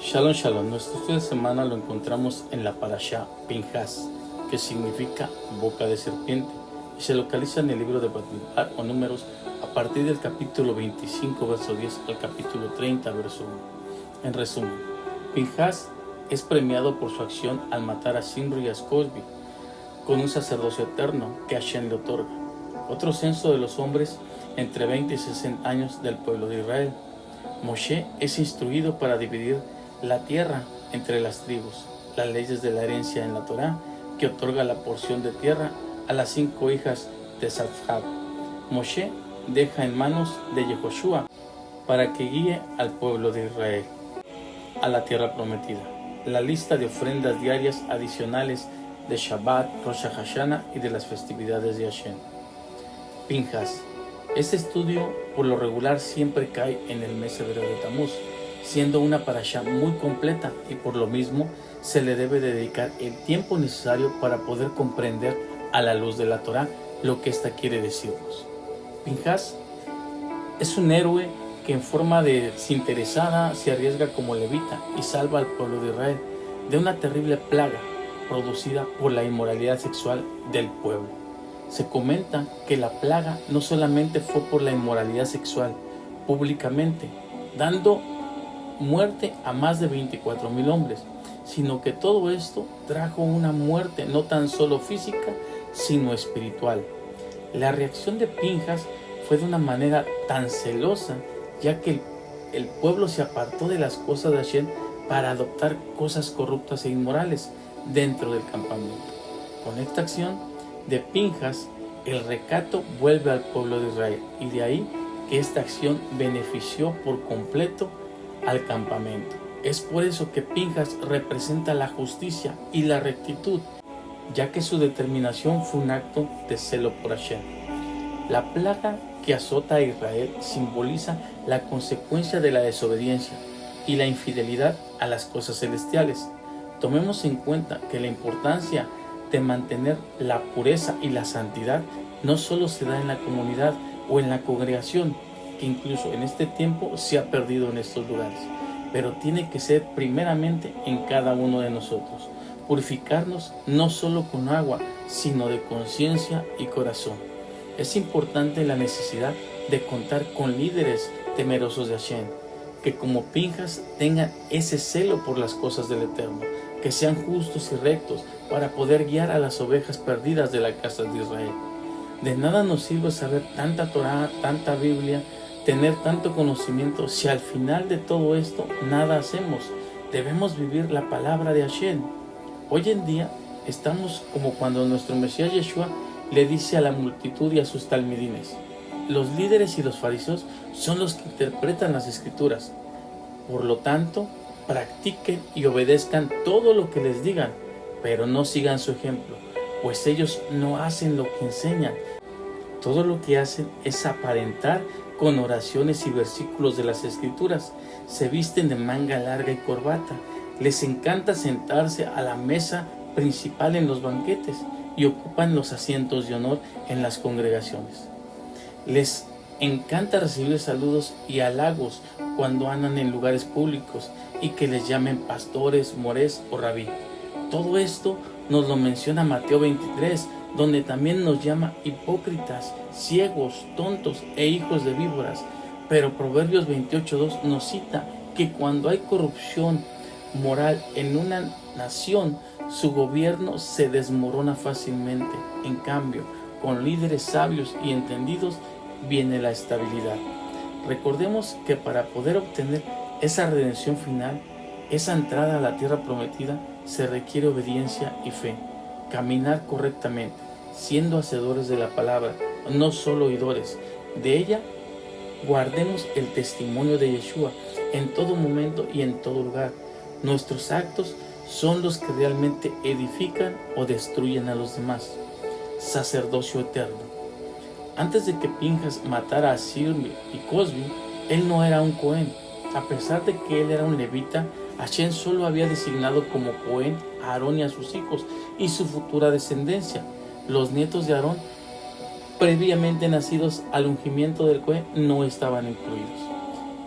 Shalom Shalom, nuestro estudio de semana lo encontramos en la Parashá Pinhas, que significa boca de serpiente, y se localiza en el libro de Bamidbar o Números a partir del capítulo 25, verso 10 al capítulo 30, verso 1. En resumen, Pinhas es premiado por su acción al matar a Zimri y a Cosbi, con un sacerdocio eterno que Hashem le otorga. Otro censo de los hombres entre 20 y 60 años del pueblo de Israel. Moshe es instruido para dividir la tierra entre las tribus, las leyes de la herencia en la Torá, que otorga la porción de tierra a las 5 hijas de Safjad. Moshe deja en manos de Yehoshua para que guíe al pueblo de Israel a la tierra prometida. La lista de ofrendas diarias adicionales de Shabbat, Rosh Hashanah y de las festividades de Hashem. Pinhas. Este estudio por lo regular siempre cae en el mes hebreo de Tamuz, siendo una parashá muy completa, y por lo mismo se le debe dedicar el tiempo necesario para poder comprender a la luz de la Torá lo que ésta quiere decirnos. Pinhas es un héroe que en forma desinteresada se arriesga como levita y salva al pueblo de Israel de una terrible plaga producida por la inmoralidad sexual del pueblo. Se comenta que la plaga no solamente fue por la inmoralidad sexual públicamente, dando muerte a más de 24,000 hombres, sino que todo esto trajo una muerte no tan solo física, sino espiritual. La reacción de Pinhas fue de una manera tan celosa, ya que el pueblo se apartó de las cosas de Hashem para adoptar cosas corruptas e inmorales dentro del campamento. Con esta acción de Pinhas, el recato vuelve al pueblo de Israel, y de ahí que esta acción benefició por completo al campamento. Es por eso que Pinhas representa la justicia y la rectitud, ya que su determinación fue un acto de celo por Hashem. La plaga que azota a Israel simboliza la consecuencia de la desobediencia y la infidelidad a las cosas celestiales. Tomemos en cuenta que la importancia de mantener la pureza y la santidad no solo se da en la comunidad o en la congregación, que incluso en este tiempo se ha perdido en estos lugares, pero tiene que ser primeramente en cada uno de nosotros. Purificarnos no solo con agua, sino de conciencia y corazón. Es importante la necesidad de contar con líderes temerosos de Hashem, que como Pinhas tengan ese celo por las cosas del Eterno, que sean justos y rectos para poder guiar a las ovejas perdidas de la casa de Israel. De nada nos sirve saber tanta Torá, tanta Biblia, tener tanto conocimiento, si al final de todo esto nada hacemos. Debemos vivir la palabra de Hashem. Hoy en día estamos como cuando nuestro Mesías Yeshua le dice a la multitud y a sus talmidines: los líderes y los fariseos son los que interpretan las escrituras. Por lo tanto, practiquen y obedezcan todo lo que les digan, pero no sigan su ejemplo, pues ellos no hacen lo que enseñan. Todo lo que hacen es aparentar con oraciones y versículos de las escrituras. Se visten de manga larga y corbata. Les encanta sentarse a la mesa principal en los banquetes y ocupan los asientos de honor en las congregaciones. Les encanta recibir saludos y halagos cuando andan en lugares públicos y que les llamen pastores, morés o rabí. Todo esto nos lo menciona Mateo 23, donde también nos llama hipócritas, ciegos, tontos e hijos de víboras. Pero Proverbios 28:2 nos cita que cuando hay corrupción moral en una nación, su gobierno se desmorona fácilmente. En cambio, con líderes sabios y entendidos viene la estabilidad. Recordemos que para poder obtener esa redención final, esa entrada a la tierra prometida, se requiere obediencia y fe, caminar correctamente, siendo hacedores de la palabra, no solo oidores. De ella guardemos el testimonio de Yeshua en todo momento y en todo lugar. Nuestros actos son los que realmente edifican o destruyen a los demás. Sacerdocio eterno. Antes de que Pinhas matara a Zimri y Cosbi, él no era un Cohen. A pesar de que él era un levita, Hashem solo había designado como Cohen a Aarón y a sus hijos y su futura descendencia. Los nietos de Aarón, previamente nacidos al ungimiento del Cohen, no estaban incluidos.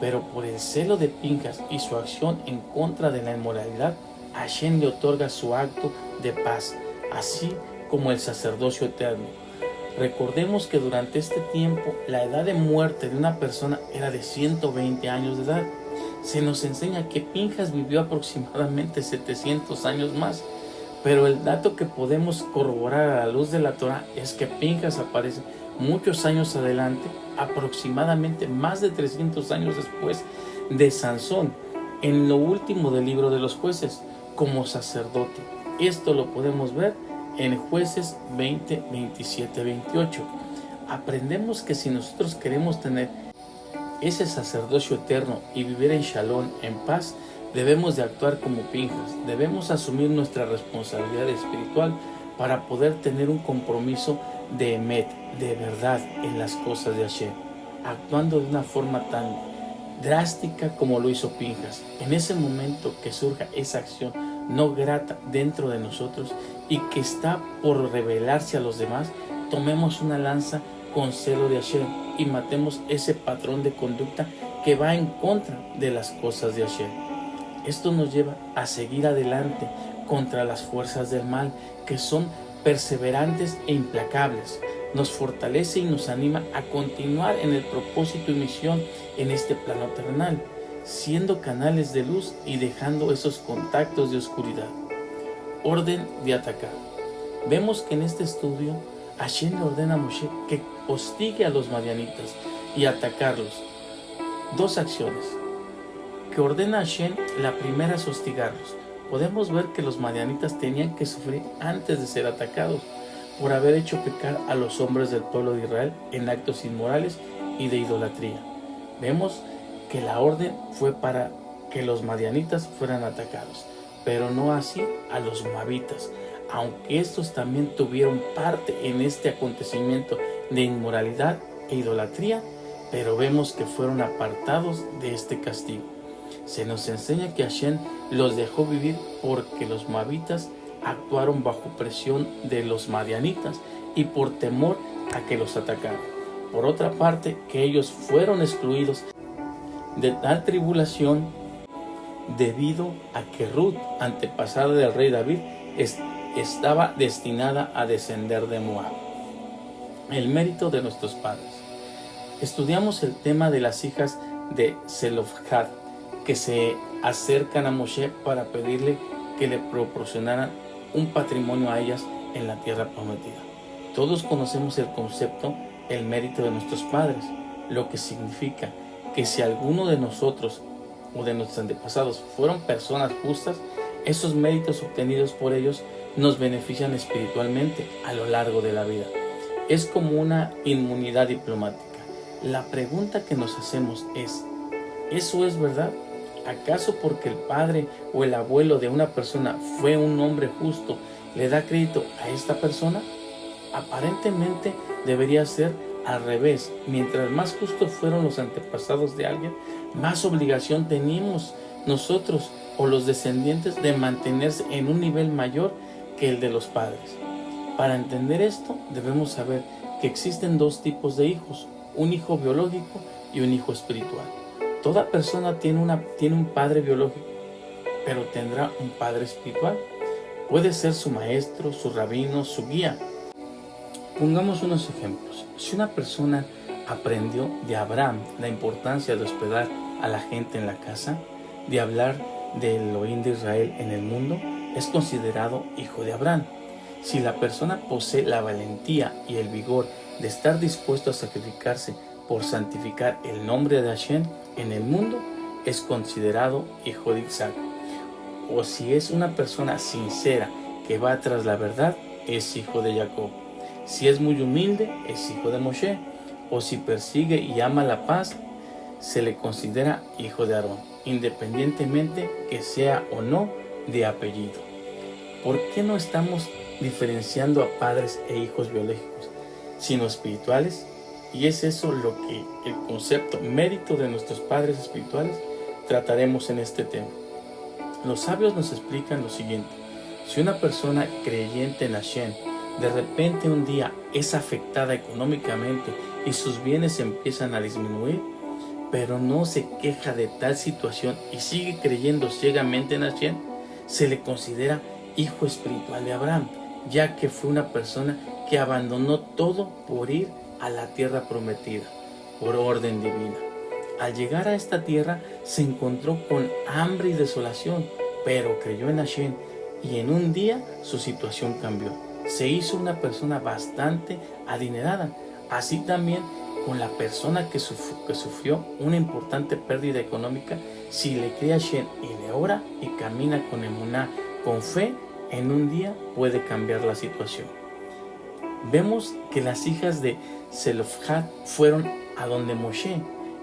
Pero por el celo de Pinjas y su acción en contra de la inmoralidad, Hashem le otorga su acto de paz, así como el sacerdocio eterno. Recordemos que durante este tiempo la edad de muerte de una persona era de 120 años de edad. Se nos enseña que Pinjas vivió aproximadamente 700 años más, pero el dato que podemos corroborar a la luz de la Torá es que Pinjas aparece muchos años adelante, aproximadamente más de 300 años después de Sansón, en lo último del libro de los jueces, como sacerdote. Esto lo podemos ver en Jueces 20, 27, 28. Aprendemos que si nosotros queremos tener ese sacerdocio eterno y vivir en Shalom, en paz, debemos de actuar como Pinjas, debemos asumir nuestra responsabilidad espiritual para poder tener un compromiso de emet, de verdad en las cosas de Hashem, actuando de una forma tan drástica como lo hizo Pinjas. En ese momento que surja esa acción no grata dentro de nosotros y que está por revelarse a los demás, tomemos una lanza con celo de Hashem y matemos ese patrón de conducta que va en contra de las cosas de Hashem. Esto nos lleva a seguir adelante contra las fuerzas del mal, que son perseverantes e implacables. Nos fortalece y nos anima a continuar en el propósito y misión en este plano terrenal, siendo canales de luz y dejando esos contactos de oscuridad. Orden de atacar. Vemos que en este estudio Hashem le ordena a Moshe que hostigue a los madianitas y atacarlos. Dos acciones que ordena Hashem. La primera es hostigarlos. Podemos ver que los madianitas tenían que sufrir antes de ser atacados por haber hecho pecar a los hombres del pueblo de Israel en actos inmorales y de idolatría. Vemos que la orden fue para que los madianitas fueran atacados, pero no así a los moabitas, aunque estos también tuvieron parte en este acontecimiento de inmoralidad e idolatría, pero vemos que fueron apartados de este castigo. Se nos enseña que Hashem los dejó vivir porque los moabitas actuaron bajo presión de los madianitas y por temor a que los atacaran. Por otra parte, que ellos fueron excluidos de tal tribulación debido a que Ruth, antepasada del rey David, estaba destinada a descender de Moab. El mérito de nuestros padres. Estudiamos el tema de las hijas de Zelofhad que se acercan a Moshe para pedirle que le proporcionaran un patrimonio a ellas en la tierra prometida. Todos conocemos el concepto, el mérito de nuestros padres, lo que significa que si alguno de nosotros o de nuestros antepasados fueron personas justas, esos méritos obtenidos por ellos nos benefician espiritualmente a lo largo de la vida. Es como una inmunidad diplomática. La pregunta que nos hacemos es, ¿eso es verdad? ¿Acaso porque el padre o el abuelo de una persona fue un hombre justo, le da crédito a esta persona? Aparentemente debería ser al revés. Mientras más justos fueron los antepasados de alguien, más obligación tenemos nosotros o los descendientes de mantenerse en un nivel mayor que el de los padres. Para entender esto, debemos saber que existen dos tipos de hijos, un hijo biológico y un hijo espiritual. Toda persona tiene un padre biológico, pero tendrá un padre espiritual. Puede ser su maestro, su rabino, su guía. Pongamos unos ejemplos. Si una persona aprendió de Abraham la importancia de hospedar a la gente en la casa, de hablar del Elohim de Israel en el mundo, es considerado hijo de Abraham. Si la persona posee la valentía y el vigor de estar dispuesto a sacrificarse por santificar el nombre de Hashem en el mundo, es considerado hijo de Isaac. O si es una persona sincera que va tras la verdad, es hijo de Jacob. Si es muy humilde, es hijo de Moshe. O si persigue y ama la paz, se le considera hijo de Aarón, independientemente que sea o no de apellido. ¿Por qué no estamos diferenciando a padres e hijos biológicos, sino espirituales? Y es eso lo que el concepto mérito de nuestros padres espirituales trataremos en este tema. Los sabios nos explican lo siguiente: si una persona creyente en Hashem de repente un día es afectada económicamente y sus bienes empiezan a disminuir, pero no se queja de tal situación y sigue creyendo ciegamente en Hashem, se le considera hijo espiritual de Abraham, ya que fue una persona que abandonó todo por ir a la tierra prometida, por orden divina. Al llegar a esta tierra se encontró con hambre y desolación, pero creyó en Hashem y en un día su situación cambió. Se hizo una persona bastante adinerada. Así también con la persona que sufrió una importante pérdida económica, si le cree a Hashem y le ora y camina con emuná, con fe, en un día puede cambiar la situación. Vemos que las hijas de Zelofhad fueron a donde Moshe,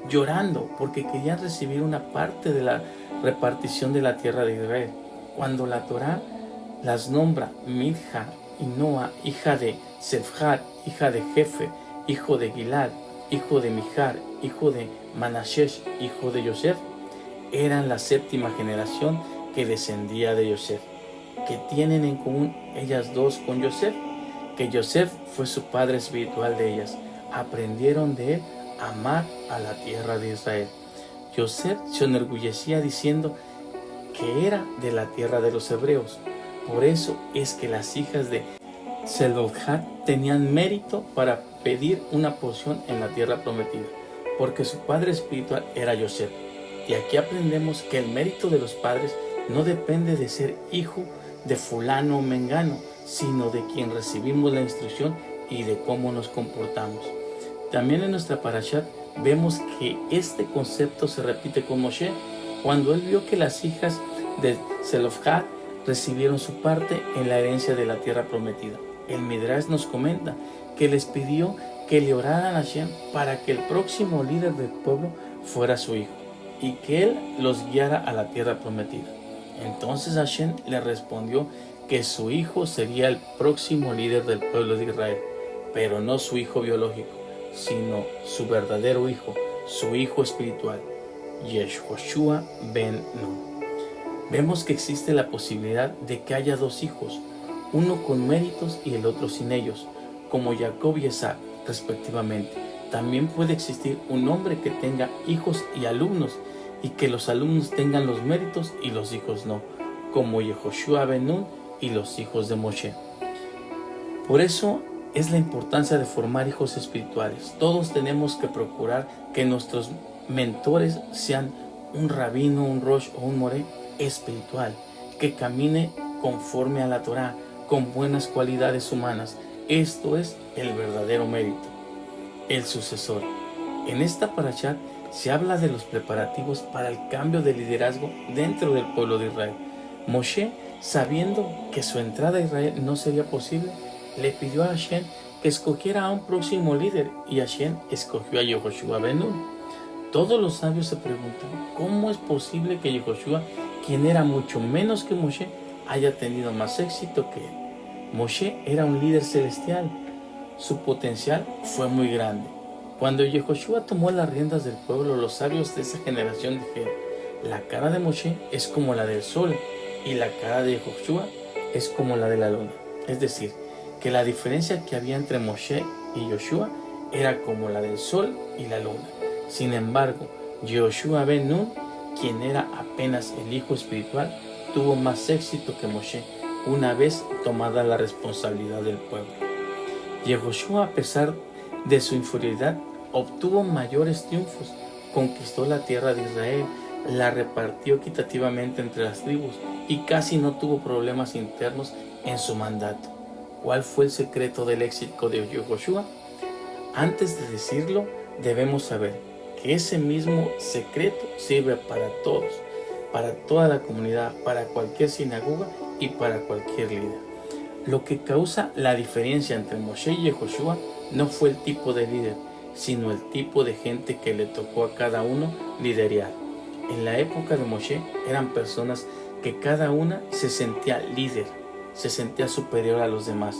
llorando porque querían recibir una parte de la repartición de la tierra de Israel. Cuando la Torá las nombra Milja y Noa, hija de Zelofhad, hija de Jefe, hijo de Gilad, hijo de Mijar, hijo de Manashesh, hijo de Yosef, eran la séptima generación que descendía de Yosef. ¿Qué tienen en común ellas dos con Yosef? Que Yosef fue su padre espiritual de ellas. Aprendieron de él a amar a la tierra de Israel. Yosef se enorgullecía diciendo que era de la tierra de los hebreos. Por eso es que las hijas de Zelofhad tenían mérito para pedir una porción en la tierra prometida, porque su padre espiritual era Yosef. Y aquí aprendemos que el mérito de los padres no depende de ser hijo de fulano o mengano, sino de quien recibimos la instrucción y de cómo nos comportamos. También en nuestra parashat vemos que este concepto se repite con Moshe, cuando él vio que las hijas de Zelofhad recibieron su parte en la herencia de la tierra prometida. El Midrash nos comenta que les pidió que le oraran a Hashem para que el próximo líder del pueblo fuera su hijo y que él los guiara a la tierra prometida. Entonces Hashem le respondió que su hijo sería el próximo líder del pueblo de Israel, pero no su hijo biológico, sino su verdadero hijo, su hijo espiritual, Yehoshua ben Nun. Vemos que existe la posibilidad de que haya dos hijos, uno con méritos y el otro sin ellos, como Jacob y Esab, respectivamente. También puede existir un hombre que tenga hijos y alumnos, y que los alumnos tengan los méritos y los hijos no, como Yehoshua ben Nun y los hijos de Moshe. Por eso es la importancia de formar hijos espirituales. Todos tenemos que procurar que nuestros mentores sean un rabino, un rosh o un moré espiritual, que camine conforme a la Torá, con buenas cualidades humanas. Esto es el verdadero mérito, el sucesor. En esta parashat se habla de los preparativos para el cambio de liderazgo dentro del pueblo de Israel. Moshe, sabiendo que su entrada a Israel no sería posible, le pidió a Hashem que escogiera a un próximo líder, y Hashem escogió a Yehoshua ben Nun. Todos los sabios se preguntan cómo es posible que Yehoshua, quien era mucho menos que Moshe, haya tenido más éxito que él. Moshe era un líder celestial. Su potencial fue muy grande. Cuando Yehoshua tomó las riendas del pueblo, los sabios de esa generación dijeron: la cara de Moshe es como la del sol y la cara de Yehoshua es como la de la luna. Es decir, que la diferencia que había entre Moshe y Yoshua era como la del sol y la luna. Sin embargo, Yehoshua ben Nun, quien era apenas el hijo espiritual, tuvo más éxito que Moshe una vez tomada la responsabilidad del pueblo. Yehoshua, a pesar de su inferioridad, obtuvo mayores triunfos, conquistó la tierra de Israel, la repartió equitativamente entre las tribus y casi no tuvo problemas internos en su mandato. ¿Cuál fue el secreto del éxito de Yehoshua? Antes de decirlo, debemos saber que ese mismo secreto sirve para todos, para toda la comunidad, para cualquier sinagoga y para cualquier líder. Lo que causa la diferencia entre Moshe y Yehoshua no fue el tipo de líder, sino el tipo de gente que le tocó a cada uno liderar. En la época de Moshe eran personas que cada una se sentía líder, se sentía superior a los demás,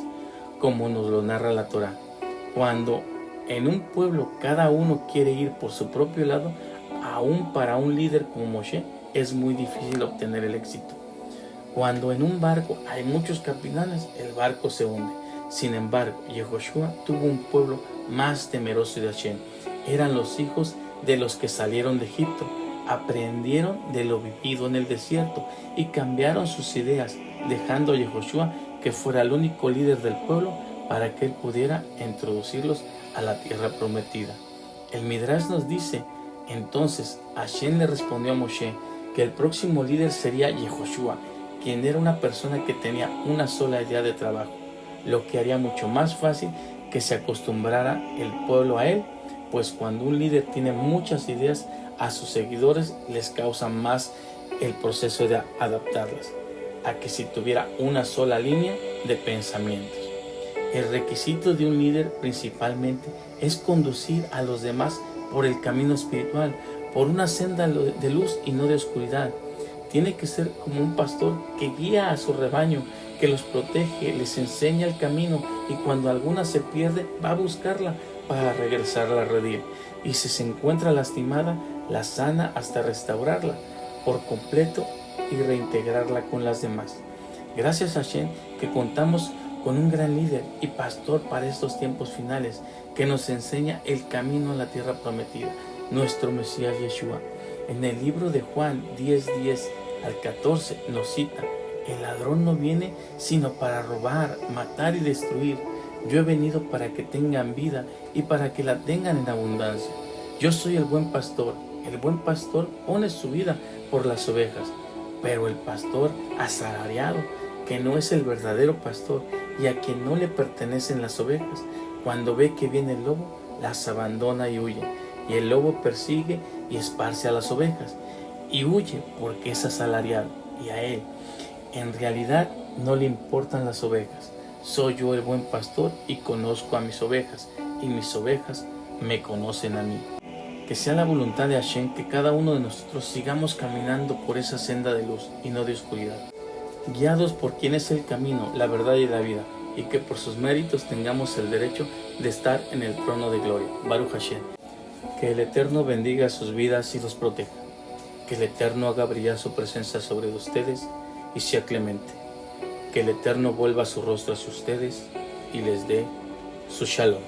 como nos lo narra la Torá. Cuando en un pueblo cada uno quiere ir por su propio lado, aún para un líder como Moshe es muy difícil obtener el éxito. Cuando en un barco hay muchos capitanes, el barco se hunde. Sin embargo, Yehoshua tuvo un pueblo más temeroso de Hashem. Eran los hijos de los que salieron de Egipto. Aprendieron de lo vivido en el desierto y cambiaron sus ideas, dejando a Yehoshua que fuera el único líder del pueblo para que él pudiera introducirlos a la tierra prometida. El Midrash nos dice: entonces Hashem le respondió a Moshe que el próximo líder sería Yehoshua, quien era una persona que tenía una sola idea de trabajo, lo que haría mucho más fácil que se acostumbrara el pueblo a él, pues cuando un líder tiene muchas ideas, a sus seguidores les causa más el proceso de adaptarlas a que si tuviera una sola línea de pensamientos. El requisito de un líder principalmente es conducir a los demás por el camino espiritual, por una senda de luz y no de oscuridad. Tiene que ser como un pastor que guía a su rebaño, que los protege, les enseña el camino, y cuando alguna se pierde va a buscarla para regresarla a redil, y si se encuentra lastimada la sana hasta restaurarla por completo y reintegrarla con las demás. Gracias a Hashem que contamos con un gran líder y pastor para estos tiempos finales, que nos enseña el camino a la tierra prometida, nuestro Mesías Yeshua. En el libro de Juan 10:10 al 14 nos cita: el ladrón no viene sino para robar, matar y destruir. Yo he venido para que tengan vida y para que la tengan en abundancia. Yo soy el buen pastor. El buen pastor pone su vida por las ovejas, pero el pastor asalariado, que no es el verdadero pastor y a quien no le pertenecen las ovejas, cuando ve que viene el lobo, las abandona y huye. Y el lobo persigue y esparce a las ovejas y huye porque es asalariado, y a él en realidad no le importan las ovejas. Soy yo el buen pastor y conozco a mis ovejas, y mis ovejas me conocen a mí. Que sea la voluntad de Hashem que cada uno de nosotros sigamos caminando por esa senda de luz y no de oscuridad, guiados por quien es el camino, la verdad y la vida, y que por sus méritos tengamos el derecho de estar en el trono de gloria. Baruch Hashem. Que el Eterno bendiga sus vidas y los proteja. Que el Eterno haga brillar su presencia sobre ustedes y sea clemente. Que el Eterno vuelva su rostro hacia ustedes y les dé su shalom.